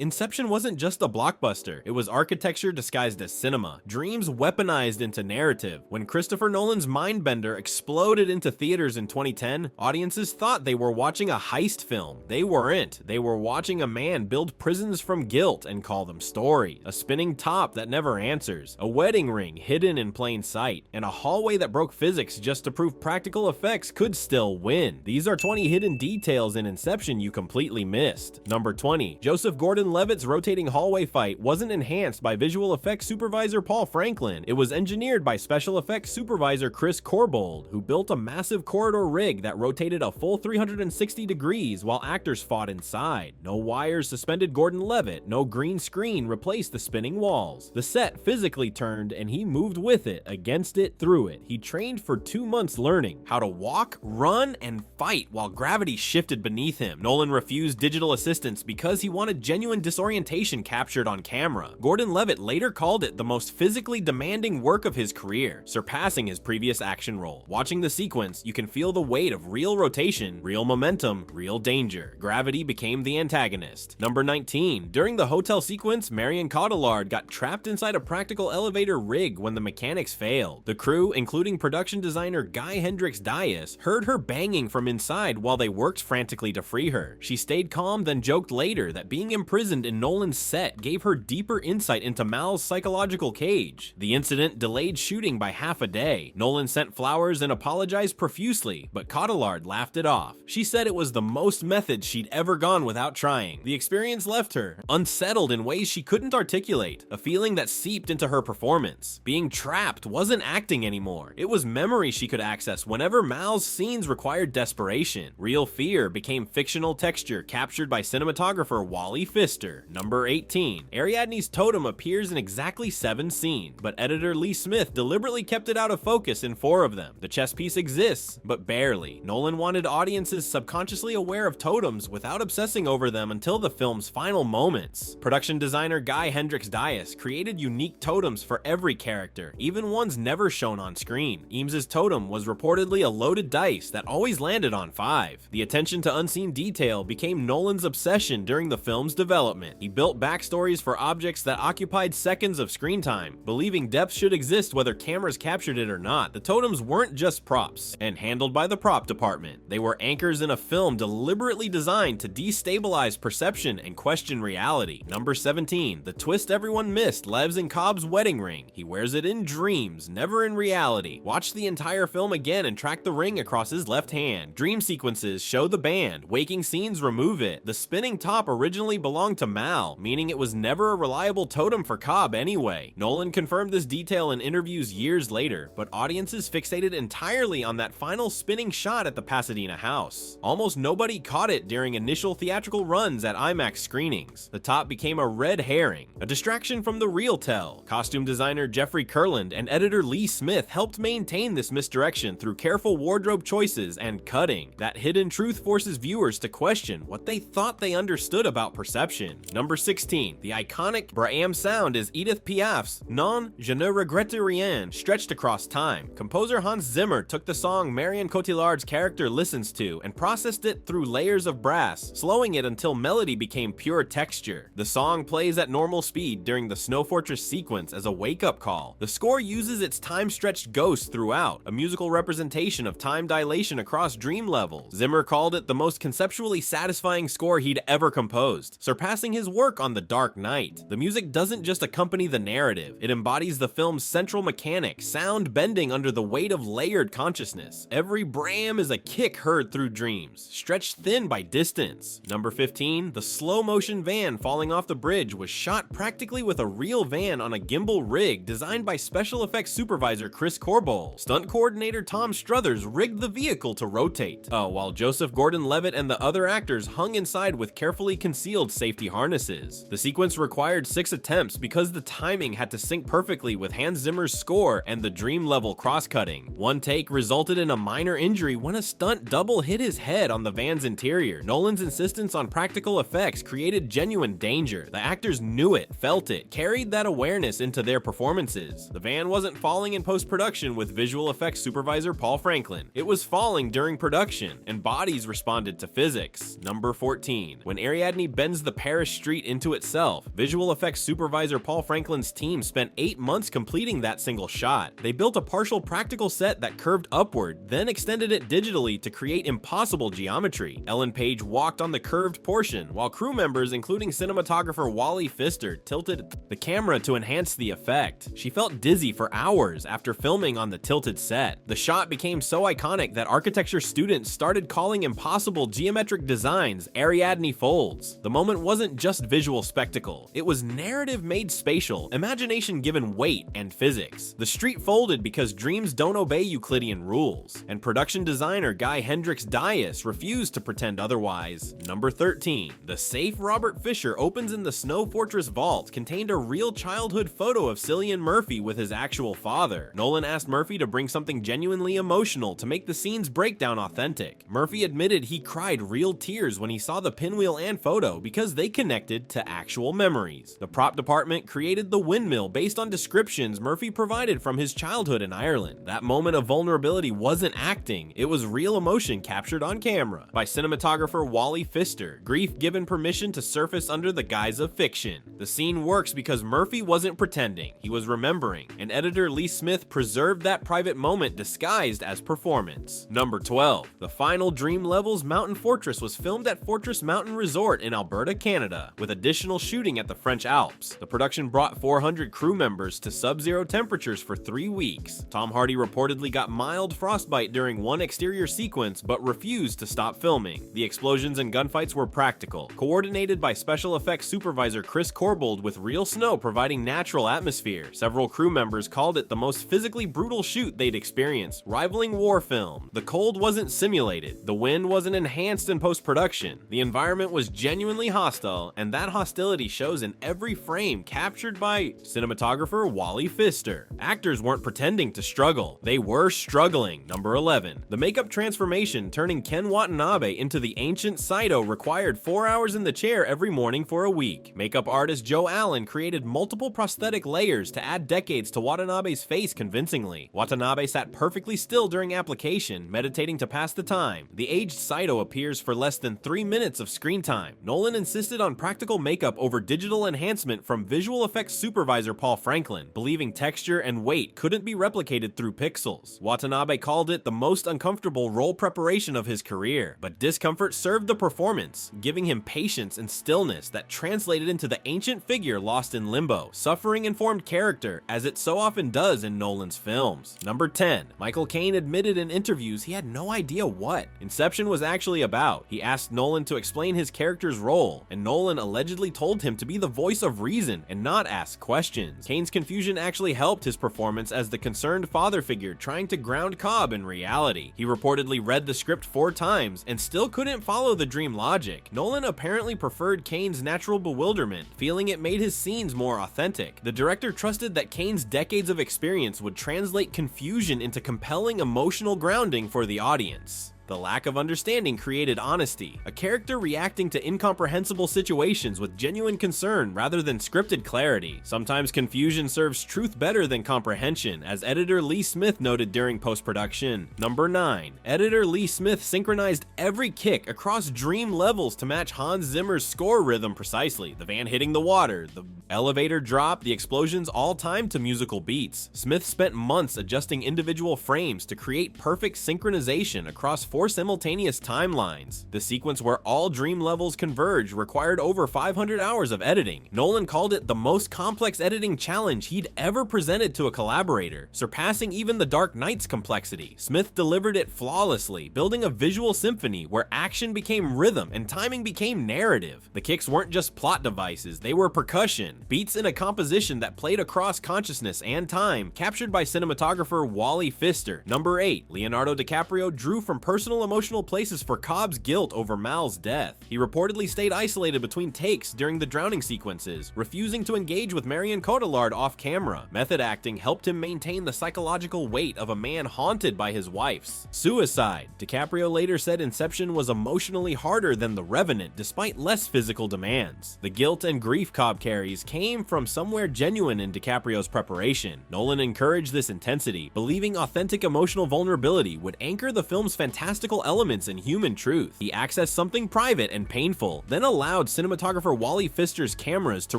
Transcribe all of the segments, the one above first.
Inception wasn't just a blockbuster, it was architecture disguised as cinema, dreams weaponized into narrative. When Christopher Nolan's Mindbender exploded into theaters in 2010, audiences thought they were watching a heist film. They weren't. They were watching a man build prisons from guilt and call them story. A spinning top that never answers, a wedding ring hidden in plain sight, and a hallway that broke physics just to prove practical effects could still win. These are 20 hidden details in Inception you completely missed. Number 20. Joseph Gordon-Levitt's rotating hallway fight wasn't enhanced by visual effects supervisor Paul Franklin. It was engineered by special effects supervisor Chris Corbould, who built a massive corridor rig that rotated a full 360 degrees while actors fought inside. No wires suspended Gordon-Levitt, no green screen replaced the spinning walls. The set physically turned and he moved with it, against it, through it. He trained for 2 months learning how to walk, run, and fight while gravity shifted beneath him. Nolan refused digital assistance because he wanted genuine disorientation captured on camera. Gordon-Levitt later called it the most physically demanding work of his career, surpassing his previous action role. Watching the sequence, you can feel the weight of real rotation, real momentum, real danger. Gravity became the antagonist. Number 19. During the hotel sequence, Marion Cotillard got trapped inside a practical elevator rig when the mechanics failed. The crew, including production designer Guy Hendricks Dias, heard her banging from inside while they worked frantically to free her. She stayed calm, then joked later that being imprisoned in Nolan's set gave her deeper insight into Mal's psychological cage. The incident delayed shooting by half a day. Nolan sent flowers and apologized profusely, but Cotillard laughed it off. She said it was the most methods she'd ever gone without trying. The experience left her unsettled in ways she couldn't articulate, a feeling that seeped into her performance. Being trapped wasn't acting anymore. It was memory she could access whenever Mal's scenes required desperation. Real fear became fictional texture captured by cinematographer Wally Pfister. Number 18. Ariadne's totem appears in exactly 7 scenes, but editor Lee Smith deliberately kept it out of focus in 4 of them. The chess piece exists, but barely. Nolan wanted audiences subconsciously aware of totems without obsessing over them until the film's final moments. Production designer Guy Hendricks Dias created unique totems for every character, even ones never shown on screen. Eames's totem was reportedly a loaded dice that always landed on 5. The attention to unseen detail became Nolan's obsession during the film's development. He built backstories for objects that occupied seconds of screen time, believing depth should exist whether cameras captured it or not. The totems weren't just props and handled by the prop department. They were anchors in a film deliberately designed to destabilize perception and question reality. Number 17. The twist everyone missed lives in Cobb's wedding ring. He wears it in dreams, never in reality. Watch the entire film again and track the ring across his left hand. Dream sequences show the band, waking scenes remove it. The spinning top originally belonged to Mal, meaning it was never a reliable totem for Cobb anyway. Nolan confirmed this detail in interviews years later, but audiences fixated entirely on that final spinning shot at the Pasadena house. Almost nobody caught it during initial theatrical runs at IMAX screenings. The top became a red herring, a distraction from the real tell. Costume designer Jeffrey Kurland and editor Lee Smith helped maintain this misdirection through careful wardrobe choices and cutting. That hidden truth forces viewers to question what they thought they understood about perception. Number 16. The iconic BRAAAM sound is Edith Piaf's Non Je ne regrette rien, stretched across time. Composer Hans Zimmer took the song Marion Cotillard's character listens to and processed it through layers of brass, slowing it until melody became pure texture. The song plays at normal speed during the Snow Fortress sequence as a wake-up call. The score uses its time-stretched ghosts throughout, a musical representation of time dilation across dream levels. Zimmer called it the most conceptually satisfying score he'd ever composed, surpassing his work on The Dark Knight. The music doesn't just accompany the narrative, it embodies the film's central mechanic, sound bending under the weight of layered consciousness. Every BRAAAM is a kick heard through dreams, stretched thin by distance. Number 15. The slow-motion van falling off the bridge was shot practically with a real van on a gimbal rig designed by special effects supervisor Chris Corbould. Stunt coordinator Tom Struthers rigged the vehicle to rotate, while Joseph Gordon-Levitt and the other actors hung inside with carefully concealed safety harnesses. The sequence required 6 attempts because the timing had to sync perfectly with Hans Zimmer's score and the dream level cross-cutting. One take resulted in a minor injury when a stunt double hit his head on the van's interior. Nolan's insistence on practical effects created genuine danger. The actors knew it, felt it, carried that awareness into their performances. The van wasn't falling in post-production with visual effects supervisor Paul Franklin. It was falling during production, and bodies responded to physics. Number 14. When Ariadne bends the Paris street into itself. Visual effects supervisor Paul Franklin's team spent 8 months completing that single shot. They built a partial practical set that curved upward, then extended it digitally to create impossible geometry. Ellen Page walked on the curved portion, while crew members, including cinematographer Wally Pfister, tilted the camera to enhance the effect. She felt dizzy for hours after filming on the tilted set. The shot became so iconic that architecture students started calling impossible geometric designs Ariadne folds. The moment wasn't just visual spectacle, it was narrative made spatial, imagination given weight and physics. The street folded because dreams don't obey Euclidean rules, and production designer Guy Hendricks Dias refused to pretend otherwise. Number 13. The safe Robert Fisher opens in the Snow Fortress vault contained a real childhood photo of Cillian Murphy with his actual father. Nolan asked Murphy to bring something genuinely emotional to make the scene's breakdown authentic. Murphy admitted he cried real tears when he saw the pinwheel and photo because they connected to actual memories. The prop department created the windmill based on descriptions Murphy provided from his childhood in Ireland. That moment of vulnerability wasn't acting, it was real emotion captured on camera. By cinematographer Wally Pfister, grief given permission to surface under the guise of fiction. The scene works because Murphy wasn't pretending, he was remembering, and editor Lee Smith preserved that private moment disguised as performance. Number 12. The final Dream Levels Mountain Fortress was filmed at Fortress Mountain Resort in Alberta, Canada, with additional shooting at the French Alps. The production brought 400 crew members to sub-zero temperatures for 3 weeks. Tom Hardy reportedly got mild frostbite during one exterior sequence but refused to stop filming. The explosions and gunfights were practical, coordinated by special effects supervisor Chris Corbould, with real snow providing natural atmosphere. Several crew members called it the most physically brutal shoot they'd experienced, rivaling war film. The cold wasn't simulated, the wind wasn't enhanced in post-production. The environment was genuinely hostile, and that hostility shows in every frame captured by cinematographer Wally Pfister. Actors weren't pretending to struggle, they were struggling. Number 11. The makeup transformation turning Ken Watanabe into the ancient Saito required 4 hours in the chair every morning for a week. Makeup artist Joe Allen created multiple prosthetic layers to add decades to Watanabe's face convincingly. Watanabe sat perfectly still during application, meditating to pass the time. The aged Saito appears for less than 3 minutes of screen time. Nolan insisted on practical makeup over digital enhancement from visual effects supervisor Paul Franklin, believing texture and weight couldn't be replicated through pixels. Watanabe called it the most uncomfortable role preparation of his career, but discomfort served the performance, giving him patience and stillness that translated into the ancient figure lost in limbo. Suffering informed character, as it so often does in Nolan's films. Number 10. Michael Caine admitted in interviews he had no idea what Inception was actually about. He asked Nolan to explain his character's role, and Nolan allegedly told him to be the voice of reason and not ask questions. Caine's confusion actually helped his performance as the concerned father figure trying to ground Cobb in reality. He reportedly read the script 4 times and still couldn't follow the dream logic. Nolan apparently preferred Caine's natural bewilderment, feeling it made his scenes more authentic. The director trusted that Caine's decades of experience would translate confusion into compelling emotional grounding for the audience. The lack of understanding created honesty, a character reacting to incomprehensible situations with genuine concern rather than scripted clarity. Sometimes confusion serves truth better than comprehension, as editor Lee Smith noted during post-production. Number 9. Editor Lee Smith synchronized every kick across Dream Levels to match Hans Zimmer's score rhythm precisely. The van hitting the water, the elevator drop, the explosions, all timed to musical beats. Smith spent months adjusting individual frames to create perfect synchronization across 4 simultaneous timelines. The sequence where all dream levels converge required over 500 hours of editing. Nolan called it the most complex editing challenge he'd ever presented to a collaborator, surpassing even The Dark Knight's complexity. Smith delivered it flawlessly, building a visual symphony where action became rhythm and timing became narrative. The kicks weren't just plot devices, they were percussion, beats in a composition that played across consciousness and time, captured by cinematographer Wally Pfister. Number 8. Leonardo DiCaprio drew from personal emotional places for Cobb's guilt over Mal's death. He reportedly stayed isolated between takes during the drowning sequences, refusing to engage with Marion Cotillard off camera. Method acting helped him maintain the psychological weight of a man haunted by his wife's suicide. DiCaprio later said Inception was emotionally harder than The Revenant despite less physical demands. The guilt and grief Cobb carries came from somewhere genuine in DiCaprio's preparation. Nolan encouraged this intensity, believing authentic emotional vulnerability would anchor the film's fantastical elements in human truth. He accessed something private and painful, then allowed cinematographer Wally Pfister's cameras to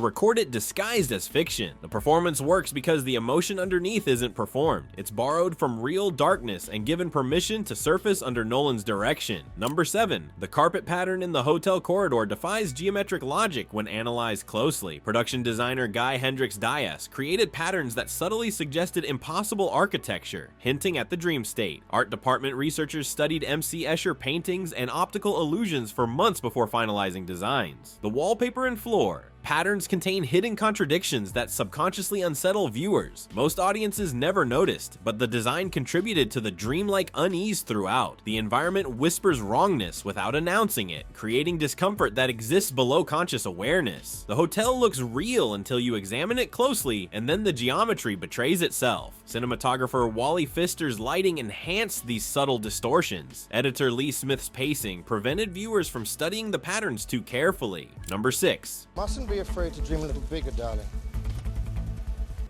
record it disguised as fiction. The performance works because the emotion underneath isn't performed. It's borrowed from real darkness and given permission to surface under Nolan's direction. Number 7. The carpet pattern in the hotel corridor defies geometric logic when analyzed closely. Production designer Guy Hendricks Dias created patterns that subtly suggested impossible architecture, hinting at the dream state. Art department researchers studied M.C. Escher paintings and optical illusions for months before finalizing designs. The wallpaper and floor patterns contain hidden contradictions that subconsciously unsettle viewers. Most audiences never noticed, but the design contributed to the dreamlike unease throughout. The environment whispers wrongness without announcing it, creating discomfort that exists below conscious awareness. The hotel looks real until you examine it closely, and then the geometry betrays itself. Cinematographer Wally Pfister's lighting enhanced these subtle distortions. Editor Lee Smith's pacing prevented viewers from studying the patterns too carefully. Number 6. Mustn't be afraid to dream a little bigger, darling.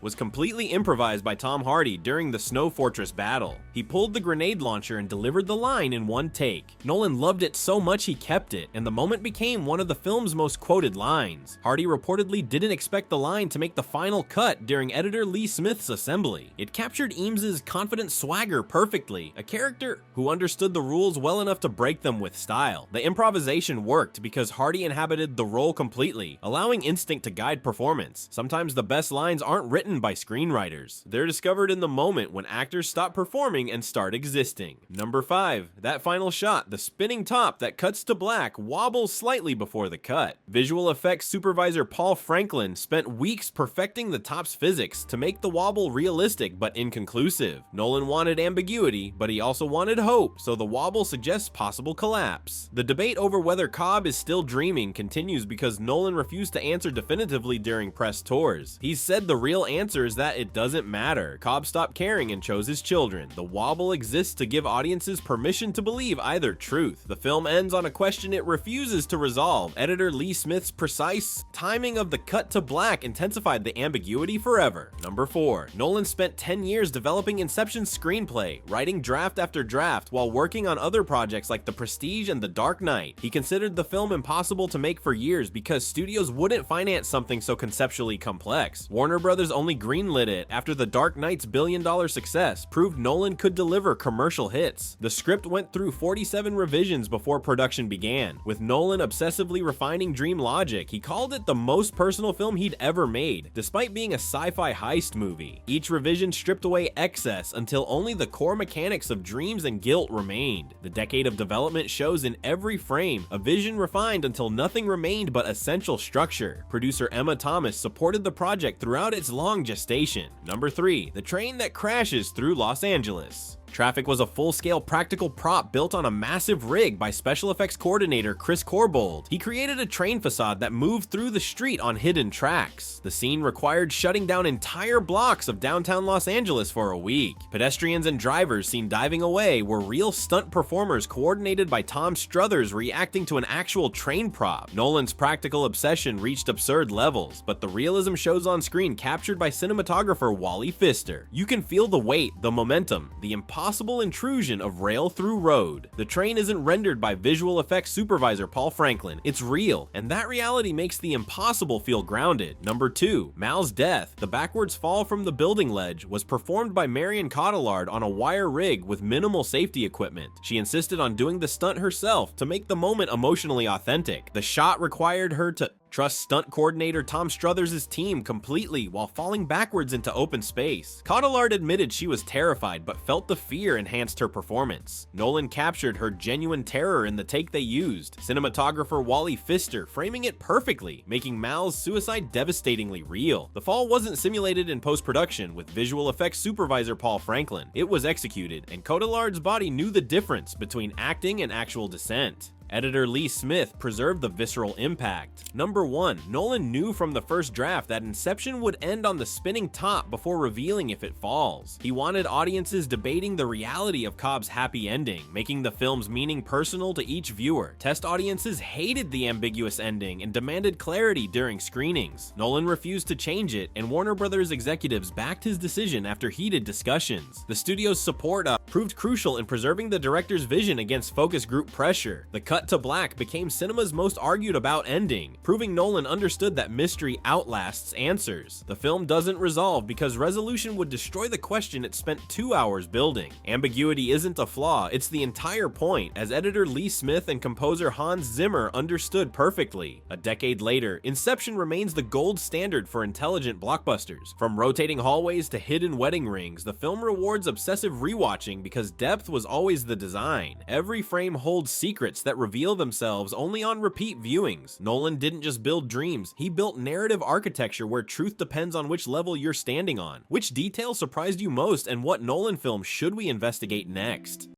Was completely improvised by Tom Hardy during the Snow Fortress battle. He pulled the grenade launcher and delivered the line in one take. Nolan loved it so much he kept it, and the moment became one of the film's most quoted lines. Hardy reportedly didn't expect the line to make the final cut during editor Lee Smith's assembly. It captured Eames's confident swagger perfectly, a character who understood the rules well enough to break them with style. The improvisation worked because Hardy inhabited the role completely, allowing instinct to guide performance. Sometimes the best lines aren't written by screenwriters. They're discovered in the moment when actors stop performing and start existing. Number 5. That final shot, the spinning top that cuts to black, wobbles slightly before the cut. Visual effects supervisor Paul Franklin spent weeks perfecting the top's physics to make the wobble realistic but inconclusive. Nolan wanted ambiguity, but he also wanted hope, so the wobble suggests possible collapse. The debate over whether Cobb is still dreaming continues because Nolan refused to answer definitively during press tours. He said the real answer is that it doesn't matter. Cobb stopped caring and chose his children. The wobble exists to give audiences permission to believe either truth. The film ends on a question it refuses to resolve. Editor Lee Smith's precise timing of the cut to black intensified the ambiguity forever. Number 4. Nolan spent 10 years developing Inception's screenplay, writing draft after draft while working on other projects like The Prestige and The Dark Knight. He considered the film impossible to make for years because studios wouldn't finance something so conceptually complex. Warner Brothers only greenlit it after The Dark Knight's billion-dollar success proved Nolan could deliver commercial hits. The script went through 47 revisions before production began. With Nolan obsessively refining dream logic, he called it the most personal film he'd ever made, despite being a sci-fi heist movie. Each revision stripped away excess until only the core mechanics of dreams and guilt remained. The decade of development shows in every frame, a vision refined until nothing remained but essential structure. Producer Emma Thomas supported the project throughout its long gestation. Number 3. The train that crashes through Los Angeles. Traffic was a full-scale practical prop built on a massive rig by special effects coordinator Chris Corbould. He created a train facade that moved through the street on hidden tracks. The scene required shutting down entire blocks of downtown Los Angeles for a week. Pedestrians and drivers seen diving away were real stunt performers coordinated by Tom Struthers reacting to an actual train prop. Nolan's practical obsession reached absurd levels, but the realism shows on screen captured by cinematographer Wally Pfister. You can feel the weight, the momentum, the impossible intrusion of rail through road. The train isn't rendered by visual effects supervisor Paul Franklin. It's real, and that reality makes the impossible feel grounded. Number 2. Mal's death. The backwards fall from the building ledge was performed by Marion Cotillard on a wire rig with minimal safety equipment. She insisted on doing the stunt herself to make the moment emotionally authentic. The shot required her to trust stunt coordinator Tom Struthers' team completely while falling backwards into open space. Cotillard admitted she was terrified but felt the fear enhanced her performance. Nolan captured her genuine terror in the take they used. Cinematographer Wally Pfister framing it perfectly, making Mal's suicide devastatingly real. The fall wasn't simulated in post-production with visual effects supervisor Paul Franklin. It was executed, and Cotillard's body knew the difference between acting and actual descent. Editor Lee Smith preserved the visceral impact. Number 1. Nolan knew from the first draft that Inception would end on the spinning top before revealing if it falls. He wanted audiences debating the reality of Cobb's happy ending, making the film's meaning personal to each viewer. Test audiences hated the ambiguous ending and demanded clarity during screenings. Nolan refused to change it, and Warner Brothers executives backed his decision after heated discussions. The studio's support proved crucial in preserving the director's vision against focus group pressure. The cut to black became cinema's most argued about ending, proving Nolan understood that mystery outlasts answers. The film doesn't resolve because resolution would destroy the question it spent 2 hours building. Ambiguity isn't a flaw, it's the entire point, as editor Lee Smith and composer Hans Zimmer understood perfectly. A decade later, Inception remains the gold standard for intelligent blockbusters. From rotating hallways to hidden wedding rings, the film rewards obsessive rewatching because depth was always the design. Every frame holds secrets that reveal themselves only on repeat viewings. Nolan didn't just build dreams, he built narrative architecture where truth depends on which level you're standing on. Which detail surprised you most, and what Nolan film should we investigate next?